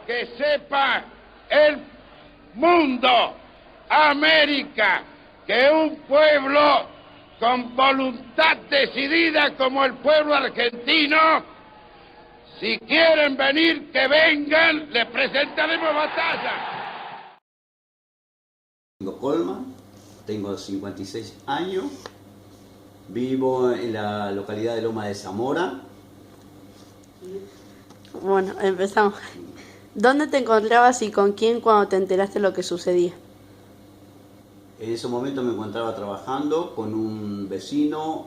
que sepa el mundo, América, que un pueblo con voluntad decidida como el pueblo argentino, si quieren venir, que vengan, les presentaremos batalla. Tengo Colma, tengo 56 años, vivo en la localidad de Loma de Zamora. Bueno, empezamos. ¿Dónde te encontrabas y con quién cuando te enteraste lo que sucedía? En ese momento me encontraba trabajando con un vecino,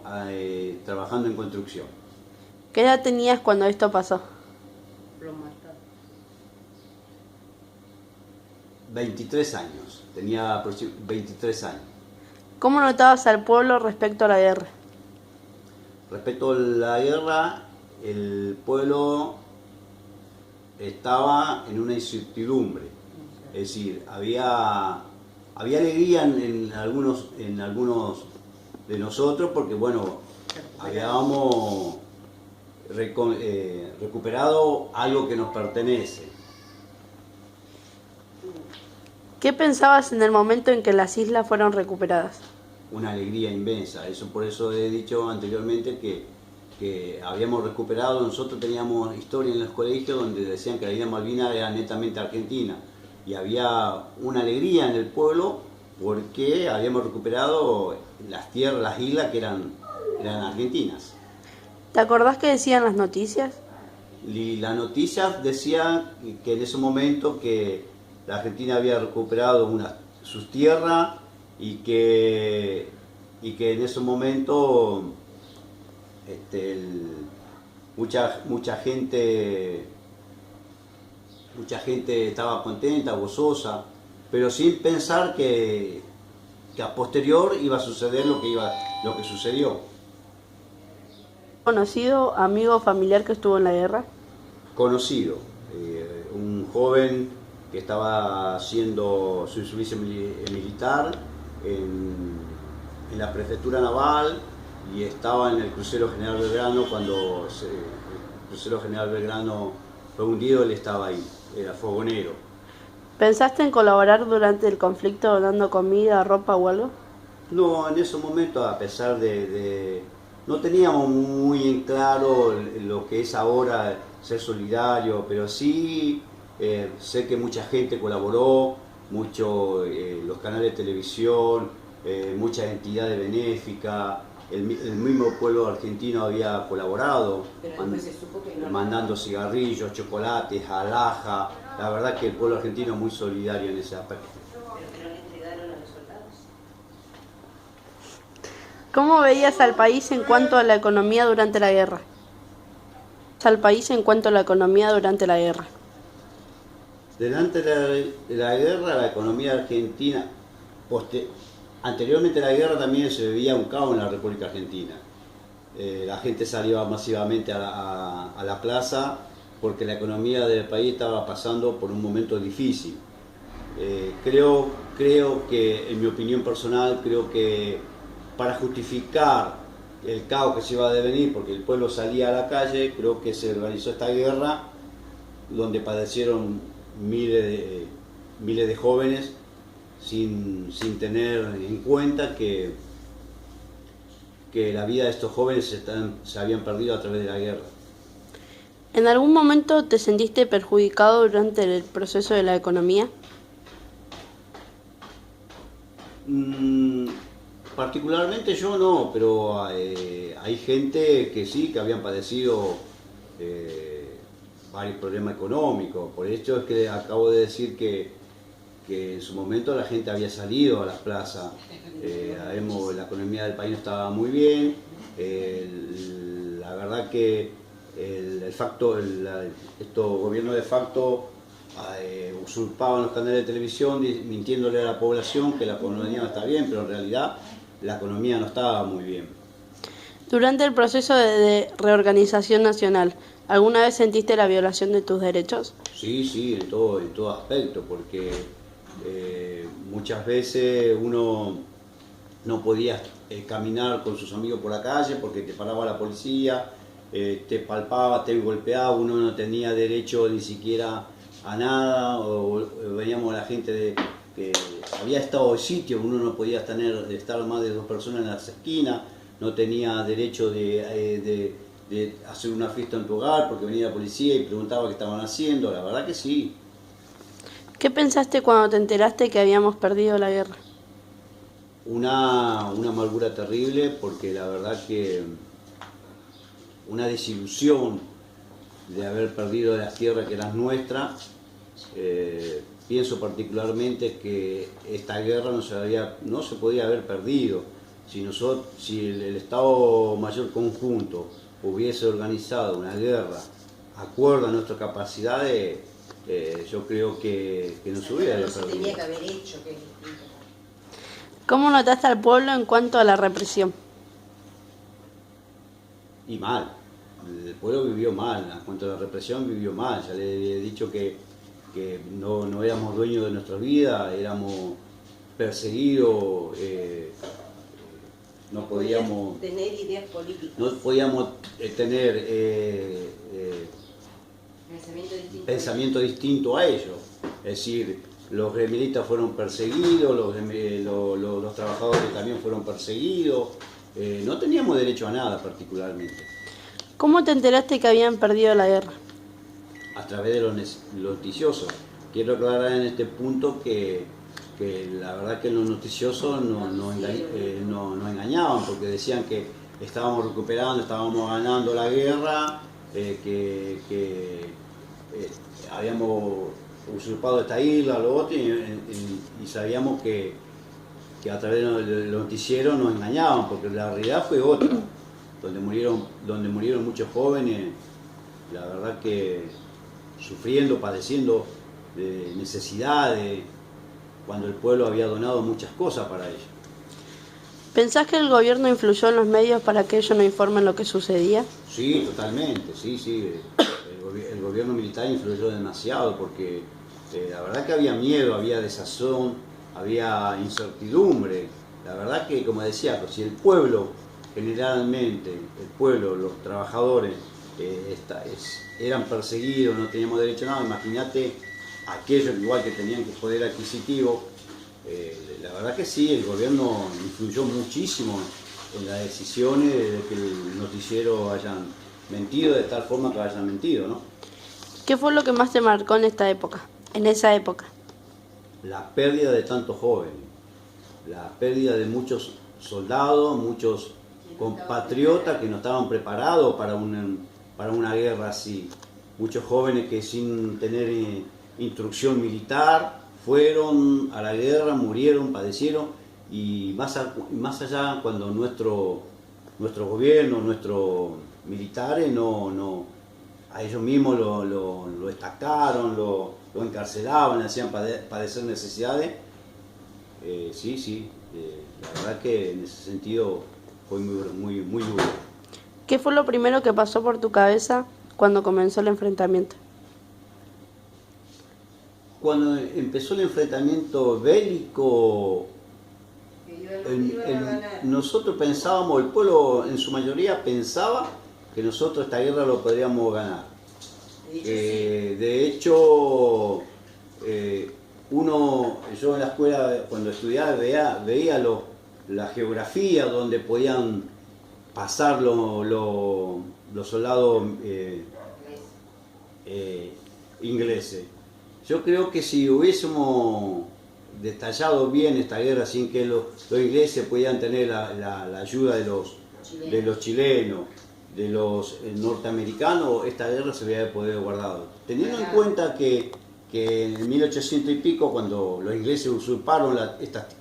trabajando en construcción. ¿Qué edad tenías cuando esto pasó? 23 años, tenía 23 años. ¿Cómo notabas al pueblo respecto a la guerra? Respecto a la guerra, el pueblo estaba en una incertidumbre. Es decir, había alegría en algunos de nosotros porque, bueno, habíamos recuperado algo que nos pertenece. ¿Qué pensabas en el momento en que las islas fueron recuperadas? Una alegría inmensa. Por eso he dicho anteriormente que habíamos recuperado. Nosotros teníamos historia en los colegios donde decían que la isla Malvinas era netamente argentina, y había una alegría en el pueblo porque habíamos recuperado las tierras, las islas que eran argentinas. ¿Te acordás qué decían las noticias? Y las noticias decían que en ese momento que la Argentina había recuperado sus tierras y que en ese momento mucha gente estaba contenta, gozosa, pero sin pensar que a posterior iba a suceder lo que sucedió. ¿Conocido, amigo o familiar que estuvo en la guerra? Conocido, un joven que estaba haciendo su servicio militar en la prefectura naval y estaba en el crucero General Belgrano. Cuando el crucero General Belgrano fue hundido, él estaba ahí, era fogonero. ¿Pensaste en colaborar durante el conflicto donando comida, ropa o algo? No, en ese momento, a pesar de no teníamos muy en claro lo que es ahora ser solidario, pero sí sé que mucha gente colaboró, los canales de televisión, muchas entidades benéficas, el mismo pueblo argentino había colaborado, mandando cigarrillos, chocolates, alhaja. La verdad que el pueblo argentino es muy solidario en ese aspecto. ¿Cómo veías al país en cuanto a la economía durante la guerra? Delante de la guerra, la economía argentina, anteriormente a la guerra también se vivía un caos en la República Argentina. La gente salía masivamente a la plaza porque la economía del país estaba pasando por un momento difícil. Creo que, en mi opinión personal, creo que para justificar el caos que se iba a devenir, porque el pueblo salía a la calle, creo que se organizó esta guerra donde padecieron miles de jóvenes sin tener en cuenta que la vida de estos jóvenes se habían perdido a través de la guerra. ¿En algún momento te sentiste perjudicado durante el proceso de la economía? Particularmente yo no, pero hay gente que sí, que habían padecido varios problemas económicos. Por esto es que acabo de decir que en su momento la gente había salido a las plazas. La economía del país no estaba muy bien. La verdad que estos gobiernos de facto usurpaban los canales de televisión mintiéndole a la población que la economía no está bien, pero en realidad la economía no estaba muy bien. Durante el proceso de reorganización nacional, ¿alguna vez sentiste la violación de tus derechos? Sí, en todo aspecto, porque muchas veces uno no podía caminar con sus amigos por la calle porque te paraba la policía, te palpaba, te golpeaba, uno no tenía derecho ni siquiera a nada, o veníamos la gente que había estado de sitio, uno no podía estar más de 2 personas en las esquinas, no tenía derecho de hacer una fiesta en tu hogar porque venía la policía y preguntaba qué estaban haciendo. La verdad que sí. ¿Qué pensaste cuando te enteraste que habíamos perdido la guerra? Una amargura terrible, porque la verdad que una desilusión de haber perdido las tierras que eran nuestras. Pienso particularmente que esta guerra no se podía haber perdido si el Estado Mayor Conjunto hubiese organizado una guerra acorde a nuestras capacidades. Yo creo que no se hubiera perdido. Tenía que haber hecho, que es distinto. ¿Cómo notaste al pueblo en cuanto a la represión? Y mal. El pueblo vivió mal, en cuanto a la represión vivió mal. Ya le he dicho que no éramos dueños de nuestra vida, éramos perseguidos, no podíamos tener ideas políticas. No podíamos tener pensamiento distinto a ellos. Es decir, los remelistas fueron perseguidos, los trabajadores también fueron perseguidos. No teníamos derecho a nada particularmente. ¿Cómo te enteraste que habían perdido la guerra? A través de los noticiosos. Quiero aclarar en este punto que la verdad que los noticiosos nos engañaban, porque decían que estábamos recuperando, estábamos ganando la guerra, que habíamos usurpado esta isla, lo otro, y sabíamos que a través de los noticieros nos engañaban, porque la realidad fue otra, donde murieron muchos jóvenes, la verdad que sufriendo, padeciendo de necesidades, cuando el pueblo había donado muchas cosas para ellos. ¿Pensás que el gobierno influyó en los medios para que ellos no informen lo que sucedía? Sí, totalmente, sí. El gobierno militar influyó demasiado, porque la verdad que había miedo, había desazón, había incertidumbre. La verdad que, como decía, pues, si el pueblo, generalmente, los trabajadores, eran perseguidos, no teníamos derecho a nada, imagínate aquellos igual que tenían poder adquisitivo. La verdad que sí, el gobierno influyó muchísimo en las decisiones de que el noticiero hayan mentido de tal forma que hayan mentido, ¿no? ¿Qué fue lo que más te marcó en esa época? La pérdida de tantos jóvenes, la pérdida de muchos soldados, muchos compatriotas que no estaban preparados para una guerra así. Muchos jóvenes que sin tener instrucción militar fueron a la guerra, murieron, padecieron, y más allá cuando nuestro gobierno, nuestros militares a ellos mismos lo destacaron, lo encarcelaban, le hacían padecer necesidades. La verdad que en ese sentido fue muy duro. ¿Qué fue lo primero que pasó por tu cabeza cuando comenzó el enfrentamiento? Cuando empezó el enfrentamiento bélico, nosotros pensábamos, el pueblo en su mayoría pensaba que nosotros esta guerra lo podríamos ganar. De hecho, yo en la escuela cuando estudiaba veía la geografía donde podían pasar los soldados ingleses. Yo creo que si hubiésemos detallado bien esta guerra sin que los ingleses pudieran tener la ayuda de los chilenos, de los norteamericanos, esta guerra se hubiera podido guardar. Teniendo en cuenta que en 1800 y pico, cuando los ingleses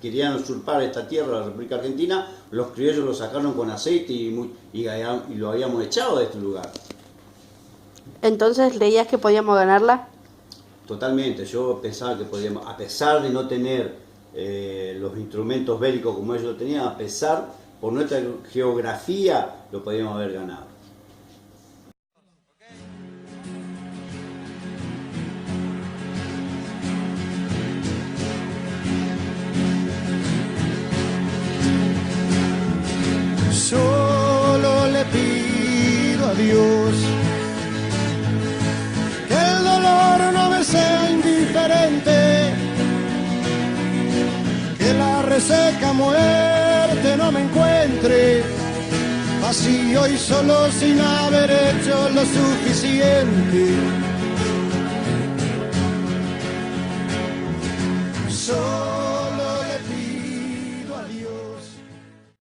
querían usurpar esta tierra, la República Argentina, los criollos lo sacaron con aceite y lo habíamos echado de este lugar. ¿Entonces creías que podíamos ganarla? Totalmente, yo pensaba que podíamos, a pesar de no tener los instrumentos bélicos como ellos lo tenían, a pesar, por nuestra geografía, lo podíamos haber ganado. Solo le pido a Dios que el dolor no me sea reseca muerte no me encuentre, vacío y solo sin haber hecho lo suficiente